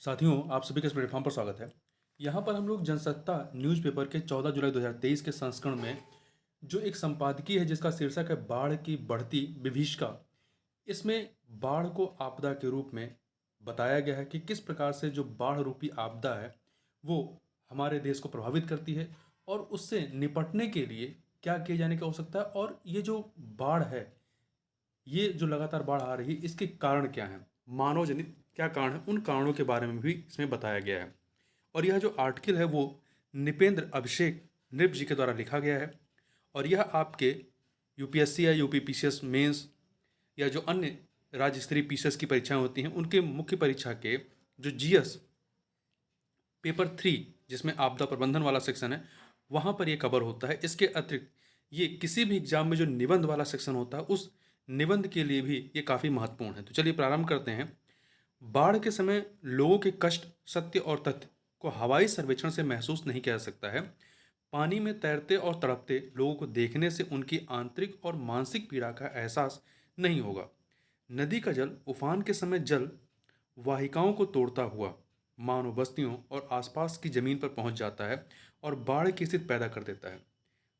साथियों, आप सभी का इस प्लेटफॉर्म पर स्वागत है। यहाँ पर हम लोग जनसत्ता न्यूज़पेपर के 14 जुलाई 2023 के संस्करण में जो एक संपादकीय है जिसका शीर्षक है बाढ़ की बढ़ती विभीषिका, इसमें बाढ़ को आपदा के रूप में बताया गया है कि किस प्रकार से जो बाढ़ रूपी आपदा है वो हमारे देश को प्रभावित करती है और उससे निपटने के लिए क्या किए जाने की आवश्यकता है। और ये जो बाढ़ है, ये जो लगातार बाढ़ आ रही है, इसके कारण क्या हैं, मानव जनित क्या कारण है, उन कारणों के बारे में भी इसमें बताया गया है। और यह जो आर्टिकल है वो निपेंद्र अभिषेक नृप जी के द्वारा लिखा गया है। और यह आपके यूपीएससी या यूपी पीसीएस मेंस या जो अन्य राज्य स्तरीय पीसीएस की परीक्षाएं होती हैं उनके मुख्य परीक्षा के जो जीएस पेपर 3 जिसमें आपदा प्रबंधन वाला सेक्शन है वहाँ पर ये कवर होता है। इसके अतिरिक्त ये किसी भी एग्जाम में जो निबंध वाला सेक्शन होता है उस निबंध के लिए भी ये काफ़ी महत्वपूर्ण है। तो चलिए प्रारंभ करते हैं। बाढ़ के समय लोगों के कष्ट, सत्य और तथ्य को हवाई सर्वेक्षण से महसूस नहीं किया जा सकता है। पानी में तैरते और तड़पते लोगों को देखने से उनकी आंतरिक और मानसिक पीड़ा का एहसास नहीं होगा। नदी का जल उफान के समय जल वाहिकाओं को तोड़ता हुआ मानव बस्तियों और आसपास की जमीन पर पहुंच जाता है और बाढ़ की स्थिति पैदा कर देता है।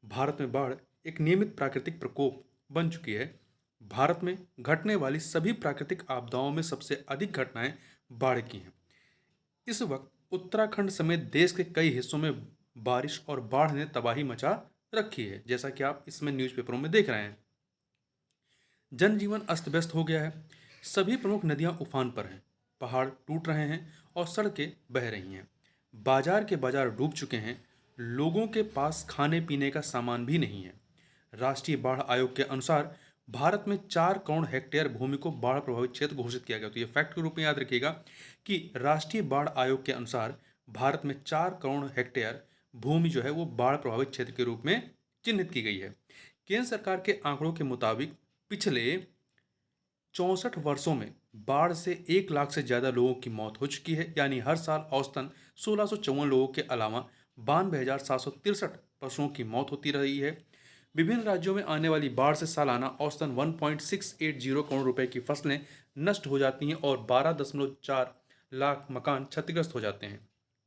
भारत में बाढ़ एक नियमित प्राकृतिक प्रकोप बन चुकी है। भारत में घटने वाली सभी प्राकृतिक आपदाओं में सबसे अधिक घटनाएं बाढ़ की हैं। इस वक्त उत्तराखंड समेत देश के कई हिस्सों में बारिश और बाढ़ ने तबाही मचा रखी है, जैसा कि आप इसमें न्यूज़पेपरों में देख रहे हैं। जनजीवन अस्त व्यस्त हो गया है। सभी प्रमुख नदियां उफान पर हैं, पहाड़ टूट रहे हैं और सड़कें बह रही हैं। बाजार के बाजार डूब चुके हैं। लोगों के पास खाने पीने का सामान भी नहीं है। राष्ट्रीय बाढ़ आयोग के अनुसार भारत में 4 करोड़ हेक्टेयर भूमि को बाढ़ प्रभावित क्षेत्र घोषित किया गया। तो ये फैक्ट के रूप में याद रखिएगा कि राष्ट्रीय बाढ़ आयोग के अनुसार भारत में 4 करोड़ हेक्टेयर भूमि जो है वो बाढ़ प्रभावित क्षेत्र के रूप में चिन्हित की गई है। केंद्र सरकार के आंकड़ों के मुताबिक पिछले 64 वर्षों में बाढ़ से 1 लाख से ज़्यादा लोगों की मौत हो चुकी है। यानी हर साल औसतन 1654 लोगों के अलावा 92,763 पशुओं की मौत होती रही है। विभिन्न राज्यों में आने वाली बाढ़ से सालाना औसतन 1.680 करोड़ रुपए की फसलें नष्ट हो जाती हैं और 12.4 लाख मकान क्षतिग्रस्त हो जाते हैं।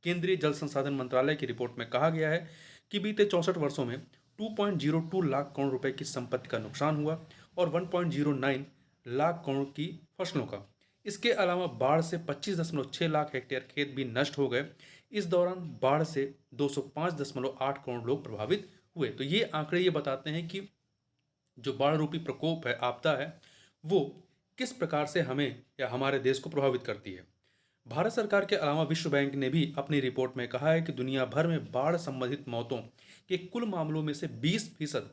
केंद्रीय जल संसाधन मंत्रालय की रिपोर्ट में कहा गया है कि बीते 64 वर्षों में 2.02 लाख करोड़ रुपए की संपत्ति का नुकसान हुआ और 1.09 लाख करोड़ की फसलों का। इसके अलावा बाढ़ से 25.6 लाख हेक्टेयर खेत भी नष्ट हो गए। इस दौरान बाढ़ से 205.8 करोड़ लोग प्रभावित हुए। तो ये आंकड़े ये बताते हैं कि जो बाढ़ रूपी प्रकोप है, आपदा है, वो किस प्रकार से हमें या हमारे देश को प्रभावित करती है। भारत सरकार के अलावा विश्व बैंक ने भी अपनी रिपोर्ट में कहा है कि दुनिया भर में बाढ़ संबंधित मौतों के कुल मामलों में से 20%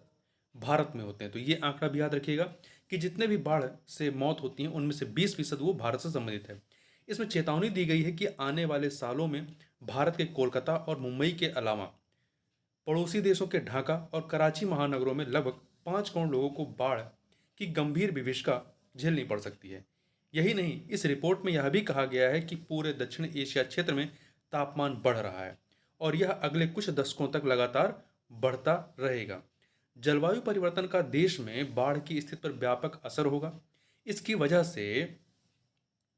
भारत में होते हैं। तो ये आंकड़ा भी याद रखिएगा कि जितने भी बाढ़ से मौत होती हैं उनमें से 20% वो भारत से संबंधित है। इसमें चेतावनी दी गई है कि आने वाले सालों में भारत के कोलकाता और मुंबई के अलावा पड़ोसी देशों के ढाका और कराची महानगरों में लगभग 5 करोड़ लोगों को बाढ़ की गंभीर विभीषिका झेलनी पड़ सकती है। यही नहीं, इस रिपोर्ट में यह भी कहा गया है कि पूरे दक्षिण एशिया क्षेत्र में तापमान बढ़ रहा है और यह अगले कुछ दशकों तक लगातार बढ़ता रहेगा। जलवायु परिवर्तन का देश में बाढ़ की स्थिति पर व्यापक असर होगा। इसकी वजह से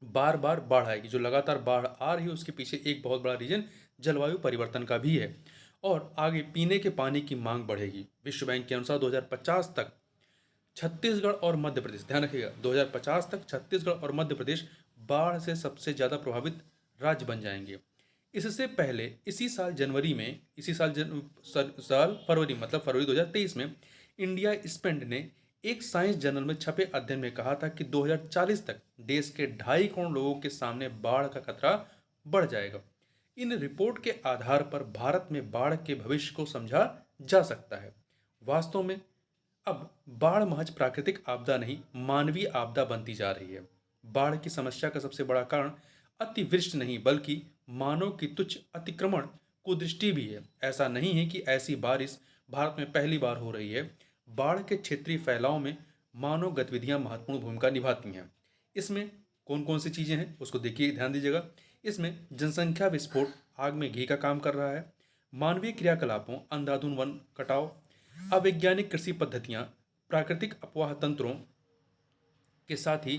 बार बार बाढ़ आएगी। जो लगातार बाढ़ आ रही है उसके पीछे एक बहुत बड़ा रीजन जलवायु परिवर्तन का भी है। और आगे पीने के पानी की मांग बढ़ेगी। विश्व बैंक के अनुसार 2050 तक छत्तीसगढ़ और मध्य प्रदेश, ध्यान रखिएगा, 2050 तक छत्तीसगढ़ और मध्य प्रदेश बाढ़ से सबसे ज़्यादा प्रभावित राज्य बन जाएंगे। इससे पहले इसी साल जनवरी में, इसी साल साल फरवरी, मतलब फरवरी 2023 में इंडिया स्पेंड ने एक साइंस जर्नल में छपे अध्ययन में कहा था कि 2040 तक देश के 2.5 करोड़ लोगों के सामने बाढ़ का खतरा बढ़ जाएगा। इन रिपोर्ट के आधार पर भारत में बाढ़ के भविष्य को समझा जा सकता है। वास्तव में अब बाढ़ महज प्राकृतिक आपदा नहीं, मानवीय आपदा बनती जा रही है। बाढ़ की समस्या का सबसे बड़ा कारण अतिवृष्टि नहीं बल्कि मानव की तुच्छ अतिक्रमण कुदृष्टि भी है। ऐसा नहीं है कि ऐसी बारिश भारत में पहली बार हो रही है। बाढ़ के क्षेत्रीय फैलाव में मानव गतिविधियां महत्वपूर्ण भूमिका निभाती हैं। इसमें कौन कौन सी चीज़ें हैं उसको देखिए, ध्यान दीजिएगा। इसमें जनसंख्या विस्फोट आग में घी का काम कर रहा है। मानवीय क्रियाकलापों, अंधाधुंध वन कटाव, अवैज्ञानिक कृषि पद्धतियां, प्राकृतिक अपवाह तंत्रों के साथ ही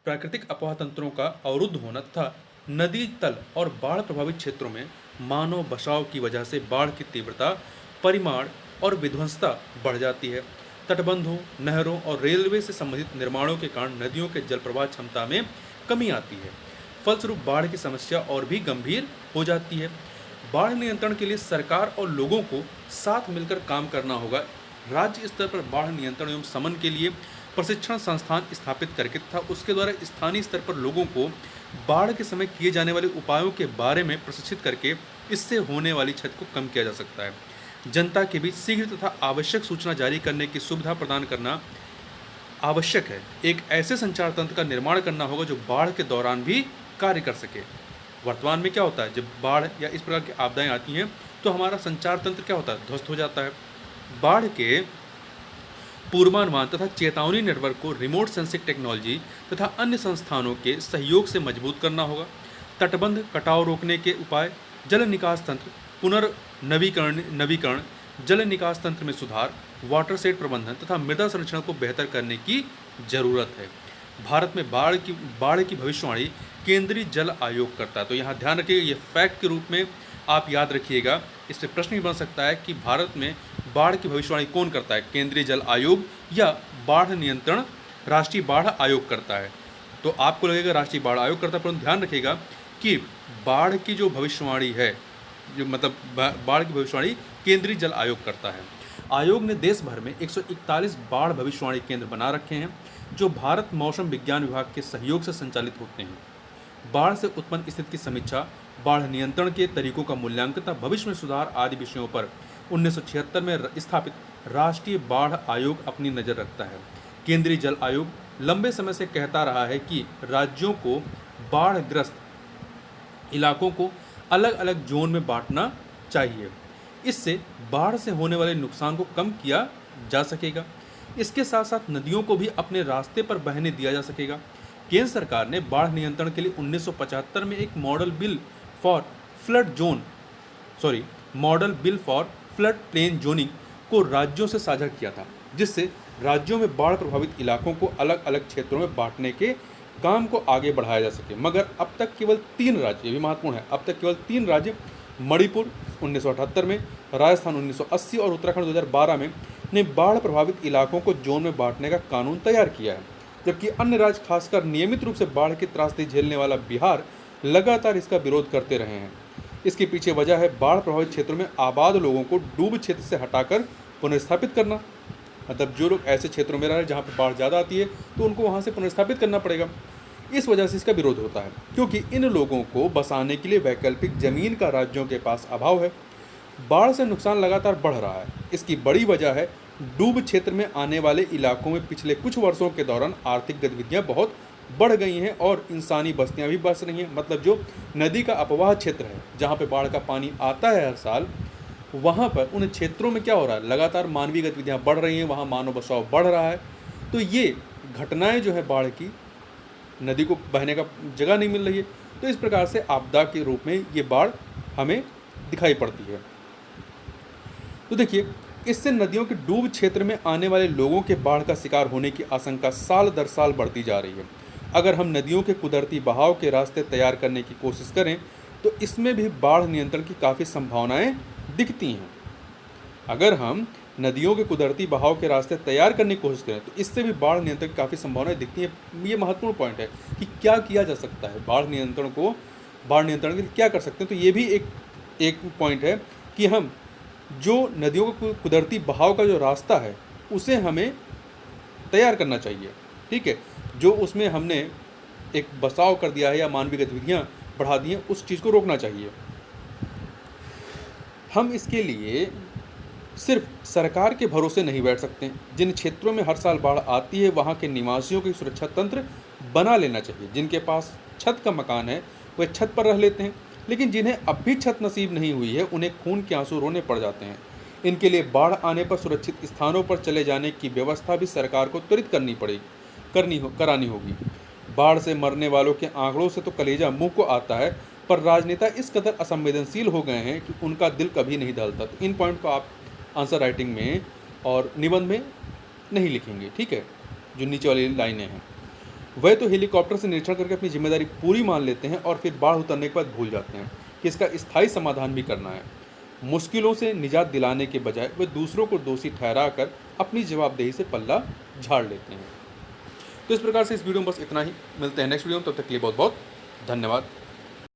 प्राकृतिक अपवाह तंत्रों का अवरुद्ध होना तथा नदी तल और बाढ़ प्रभावित क्षेत्रों में मानव बचाव की वजह से बाढ़ की तीव्रता, परिमाण और विध्वंसता बढ़ जाती है। तटबंधों, नहरों और रेलवे से संबंधित निर्माणों के कारण नदियों के जल प्रवाह क्षमता में कमी आती है। फलस्वरूप बाढ़ की समस्या और भी गंभीर हो जाती है। बाढ़ नियंत्रण के लिए सरकार और लोगों को साथ मिलकर काम करना होगा। राज्य स्तर पर बाढ़ नियंत्रण एवं शमन के लिए प्रशिक्षण संस्थान स्थापित करके तथा उसके द्वारा स्थानीय स्तर पर लोगों को बाढ़ के समय किए जाने वाले उपायों के बारे में प्रशिक्षित करके इससे होने वाली क्षति को कम किया जा सकता है। जनता के बीच शीघ्र तथा आवश्यक सूचना जारी करने की सुविधा प्रदान करना आवश्यक है। एक ऐसे संचार तंत्र का निर्माण करना होगा जो बाढ़ के दौरान भी कार्य कर सके। वर्तमान में क्या होता है, जब बाढ़ या इस प्रकार की आपदाएं आती हैं तो हमारा संचार तंत्र क्या होता है, ध्वस्त हो जाता है। बाढ़ के पूर्वानुमान तथा चेतावनी नेटवर्क को रिमोट सेंसिंग टेक्नोलॉजी तथा अन्य संस्थानों के सहयोग से मजबूत करना होगा। तटबंध कटाव रोकने के उपाय, जल निकास तंत्र नवीकरण, जल निकास तंत्र में सुधार, वाटर सेट प्रबंधन तथा मृदा संरक्षण को बेहतर करने की जरूरत है। भारत में बाढ़ की भविष्यवाणी केंद्रीय जल आयोग करता है। तो यहाँ ध्यान रखिएगा, ये फैक्ट के रूप में आप याद रखिएगा। इससे प्रश्न भी बन सकता है कि भारत में बाढ़ की भविष्यवाणी कौन करता है, केंद्रीय जल आयोग या बाढ़ नियंत्रण राष्ट्रीय बाढ़ आयोग करता है। तो आपको लगेगा राष्ट्रीय बाढ़ आयोग करता है, परंतु ध्यान रखिएगा कि बाढ़ की जो भविष्यवाणी है, जो मतलब बाढ़ की भविष्यवाणी केंद्रीय जल आयोग करता है। आयोग ने देश भर में 141 बाढ़ भविष्यवाणी केंद्र बना रखे हैं जो भारत मौसम विज्ञान विभाग के सहयोग से संचालित होते हैं। बाढ़ से उत्पन्न स्थिति की समीक्षा, बाढ़ नियंत्रण के तरीकों का मूल्यांकन तथा भविष्य में सुधार आदि विषयों पर 1976 में स्थापित राष्ट्रीय बाढ़ आयोग अपनी नज़र रखता है। केंद्रीय जल आयोग लंबे समय से कहता रहा है कि राज्यों को बाढ़ग्रस्त इलाकों को अलग अलग जोन में बांटना चाहिए। इससे बाढ़ से होने वाले नुकसान को कम किया जा सकेगा। इसके साथ साथ नदियों को भी अपने रास्ते पर बहने दिया जा सकेगा। केंद्र सरकार ने बाढ़ नियंत्रण के लिए 1975 में एक model bill for flood plain zoning को राज्यों से साझा किया था, जिससे राज्यों में बाढ़ प्रभावित इलाकों को अलग अलग क्षेत्रों में बांटने के काम को आगे बढ़ाया जा सके। मगर अब तक केवल 3 राज्य, ये भी महत्वपूर्ण है, अब तक केवल 3 राज्य मणिपुर 1978 में, राजस्थान 1980 और उत्तराखंड 2012 में ने बाढ़ प्रभावित इलाकों को जोन में बांटने का कानून तैयार किया है। जबकि अन्य राज्य, खासकर नियमित रूप से बाढ़ की त्रासदी झेलने वाला बिहार, लगातार इसका विरोध करते रहे हैं। इसके पीछे वजह है बाढ़ प्रभावित क्षेत्रों में आबाद लोगों को डूब क्षेत्र से हटाकर पुनर्स्थापित करना। मतलब जो लोग ऐसे क्षेत्रों में रह रहे हैं जहाँ पर बाढ़ ज़्यादा आती है तो उनको वहाँ से पुनर्स्थापित करना पड़ेगा। इस वजह से इसका विरोध होता है, क्योंकि इन लोगों को बसाने के लिए वैकल्पिक जमीन का राज्यों के पास अभाव है। बाढ़ से नुकसान लगातार बढ़ रहा है। इसकी बड़ी वजह है डूब क्षेत्र में आने वाले इलाकों में पिछले कुछ वर्षों के दौरान आर्थिक गतिविधियां बहुत बढ़ गई हैं और इंसानी बस्तियां भी बस रही हैं। मतलब जो नदी का अपवाह क्षेत्र है, जहां पे बाढ़ का पानी आता है हर साल, वहां पर उन क्षेत्रों में क्या हो रहा है, लगातार मानवीय गतिविधियां बढ़ रही हैं, वहां मानव बसाव बढ़ रहा है। तो ये घटनाएं जो है बाढ़ की, नदी को बहने का जगह नहीं मिल रही है, तो इस प्रकार से आपदा के रूप में ये बाढ़ हमें दिखाई पड़ती है। तो देखिए, इससे नदियों के डूब क्षेत्र में आने वाले लोगों के बाढ़ का शिकार होने की आशंका साल दर साल बढ़ती जा रही है। अगर हम नदियों के कुदरती बहाव के रास्ते तैयार करने की कोशिश करें तो इसमें भी बाढ़ नियंत्रण की काफ़ी संभावनाएं दिखती हैं। अगर हम नदियों के कुदरती बहाव के रास्ते तैयार करने की कोशिश करें तो इससे भी बाढ़ नियंत्रण की काफ़ी संभावनाएं दिखती हैं। ये महत्वपूर्ण पॉइंट है कि क्या किया जा सकता है, बाढ़ नियंत्रण के लिए क्या कर सकते हैं। तो ये भी एक पॉइंट है कि हम जो नदियों का कुदरती बहाव का जो रास्ता है उसे हमें तैयार करना चाहिए। ठीक है, जो उसमें हमने एक बसाव कर दिया है या मानवीय गतिविधियां बढ़ा दी हैं, उस चीज़ को रोकना चाहिए। हम इसके लिए सिर्फ सरकार के भरोसे नहीं बैठ सकते। जिन क्षेत्रों में हर साल बाढ़ आती है वहाँ के निवासियों की सुरक्षा तंत्र बना लेना चाहिए। जिनके पास छत का मकान है वे छत पर रह लेते हैं, लेकिन जिन्हें अब भी छत नसीब नहीं हुई है उन्हें खून के आंसू रोने पड़ जाते हैं। इनके लिए बाढ़ आने पर सुरक्षित स्थानों पर चले जाने की व्यवस्था भी सरकार को त्वरित करानी होगी। बाढ़ से मरने वालों के आंकड़ों से तो कलेजा मुंह को आता है, पर राजनेता इस कदर असंवेदनशील हो गए हैं कि उनका दिल कभी नहीं दहलता। तो इन पॉइंट को आप आंसर राइटिंग में और निबंध में नहीं लिखेंगे, ठीक है, जो नीचे वाली लाइनें हैं। वह तो हेलीकॉप्टर से निरीक्षण करके अपनी जिम्मेदारी पूरी मान लेते हैं और फिर बाढ़ उतरने के बाद भूल जाते हैं कि इसका स्थायी समाधान भी करना है। मुश्किलों से निजात दिलाने के बजाय वे दूसरों को दोषी ठहराकर अपनी जवाबदेही से पल्ला झाड़ लेते हैं। तो इस प्रकार से इस वीडियो में बस इतना ही। मिलते हैं नेक्स्ट वीडियो में, तब तक के लिए बहुत बहुत धन्यवाद।